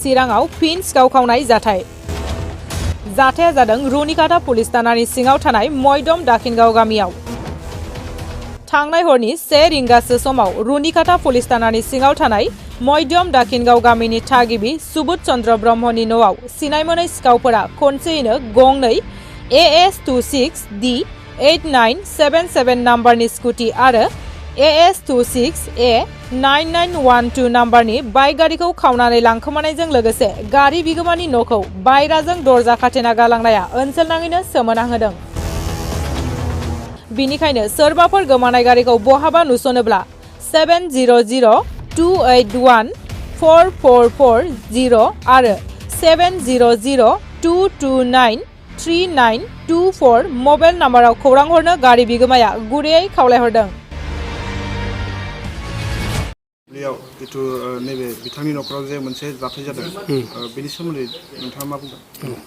चिराङाव फिन सिखाव खावनाय जाथाय। जाथाया जादों रुनिकाटा पुलिस थानानि सिङाव थानाय मयदम दाखिनगाव गामियाव। थांनाय हरनि 1 रिंगासो समाव रुनिकाटा पुलिस थानानि सिङाव थानाय मयदम दाखिनगाव गामिनि थागिबि सुबुध चन्द्र ब्रह्मनि न'आव सिनाय मोनै सिखावफोरा खनसेयैनो गंनै AS26D 8977 नाम्बारनि स्कुटि आरो AS26A 9912 नाम्बारनि बाइक गारिखौ खावनानै लांखोमानायजों लोगोसे गारि बिगोमानि न'खौ बायराजों दरजा खाथेना गालांनाया ओनसोलनाङैनो सोमोनांहोदों। बिनिखायनो सोरबाफोर गोमानाय गारिखौ बहाबा नुसनोब्ला 700-281-4440 आरो 700-229-3924 मबाइल नाम्बाराव खौरां हरनो गारि बिगोमाया गुरैयै खावलायहरदों। जितु नैबे बिथांनि न'खराव जे मोनसे जाथाय जादों बेनि सोमोन्दै नोंथाङा मा बुंदों?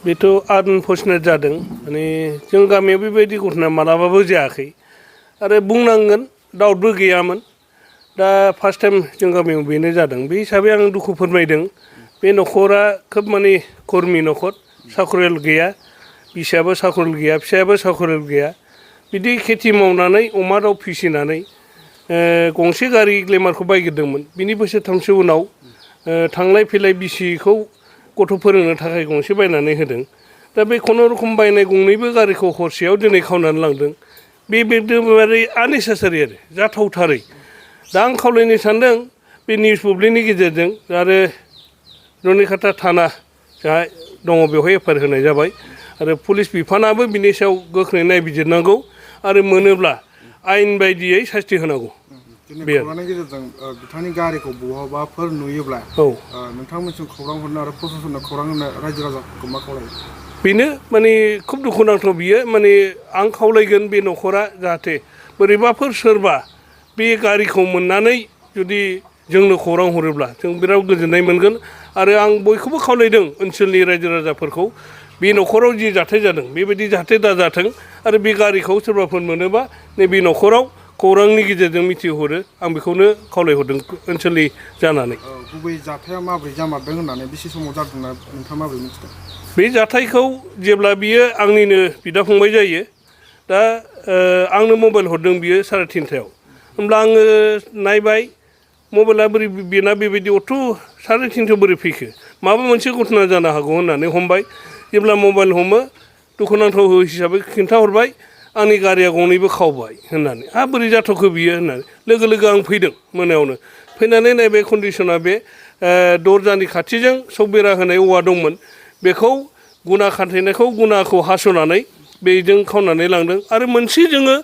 बेथ' आनफर्चुनेट जादों। माने जों गामियाव बेबायदि घटना मालाबाबो जायाखै आरो बुंनांगोन डाउटबो गैयामोन। दा फार्स्ट टाइम जों गामियाव बेनो जादों। बे हिसाबै आं दुखु फोरमायदों। बे न'खरा खोब माने कर्मि न'खर, साखरियाल गैया, बिसियाबो साखरियाल गैया, फिसायाबो साखरियाल गैया। बिदि खेथि मावनानै अमा दाउ फिसिनानै गंसे गारि ग्लेमारखौ बायग्रोदोंमोन। बिनि बोसोरथामसो उनाव थांलाय फैलाय बिसिखौ गथ' फोरोंनो थाखाय गंसे बायनानै होदों। दा बे खुनुरुखुम बायनाय गंनैबो गारिखौ हरसेयाव दिनै खावनानै लांदों। बे एकदमबारे आननेसेसारि आरो जाथावथारै। दा आं खावलायनो सानदों बे निउस पब्लिकनि गेजेरजों आरो रुनिकाटा थाना जा दङ बेवहाय एफआइआर होनाय जाबाय आरो पुलिस बिफानाबो बिनि सायाव गोख्रै नायबिजिरनांगौ आरो मोनोब्ला आयेन बायदियै सास्ति होनांगौ। खौरांनि गेजेरजों बिथांनि गारिखौ बहाबाफोर नुयोब्ला नोंथांमोनसिम खौरां हरनो आरो प्रशासननो खौरां होनो रायजो राजाफोरखौ मा खावलायो? बेनो माने खुब दुखुनांथाव बियो। माने आं खावलायगोन बे न'खरा जाहाथे बोरैबाफोर सोरबा बे गारिखौ मोननानै जुदि जोंनो खौरां हरोब्ला जों बिराद गोजोननाय मोनगोन आरो आं बयखौबो खावलायदों ओनसोलनि रायजो राजाफोरखौ बे न'खराव जि जाथाय जादों बेबायदि जाहाथे दाजाथों आरो बे गारिखौ सोरबाफोर मोनोबा नैबे न'खराव खौरांनि गेजेरजों मिथिहरो। आं बेखौनो खावलायहरदों ओनसोलनि जानानै। गुबै जाथाया माबोरै जामारदों होननानै बेसे समाव जादोंना नोंथाङा माबोरै मिथिदों? बे जाथायखौ जेब्ला बियो आंनिनो बिदा फंबाय जायो, दा आंनो मबाइल हरदों बियो 3:30 होमब्ला आङो नायबाय मबाइला बोरै बेना बेबायदि 3:30 बोरै फैखो, माबा मोनसे घटना जानो हागौ होननानै हमबाय। जेब्ला मबाइल हमो दुखुनांथाव हिसाबै खिन्थाहरबाय आंनि गारिया गंनैबो खावबाय होननानै। बोरै जाथावखो बियो होननानै लोगो लोगो आं फैदों मोनायावनो। फैनानै नायबाय कन्डिसना बे दरजानि खाथिजों सक बेरा होनाय औवा दंमोन, बेखौ गुना खाथेनायखौ गुनाखौ हास'नानै बेजों खावनानै लांदों। आरो मोनसे जोङो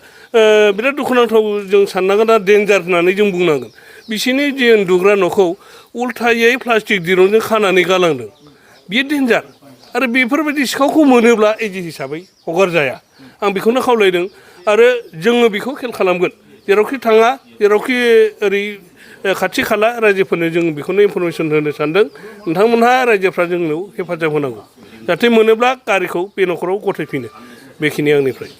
बिराद दुखुनांथाव जों साननांगोन दा डेन्जार होननानै जों बुंनांगोन। बिसोरनि जे उन्दुग्रा न'खौ उल्थायै प्लास्टिक दिरुंजों खानानै गालांदों। बियो डेन्जार आरो बेफोरबायदि सिखावखौ मोनोब्ला एजि हिसाबै हगारजाया। आं बेखौनो खावलायदों आरो जोङो बेखौ खेल खालामगोन। जेरावखि थाङा जेरावखि ओरै खाथि खाला रायजोफोरनो जों बेखौनो इनफरमेसन होनो सानदों। नोंथांमोनहा रायजोफ्रा जोंनो हेफाजाब होनांगौ जाहाथे मोनोब्ला गारिखौ बे न'खराव गथायफिनो। बेखिनि आंनिफ्राय।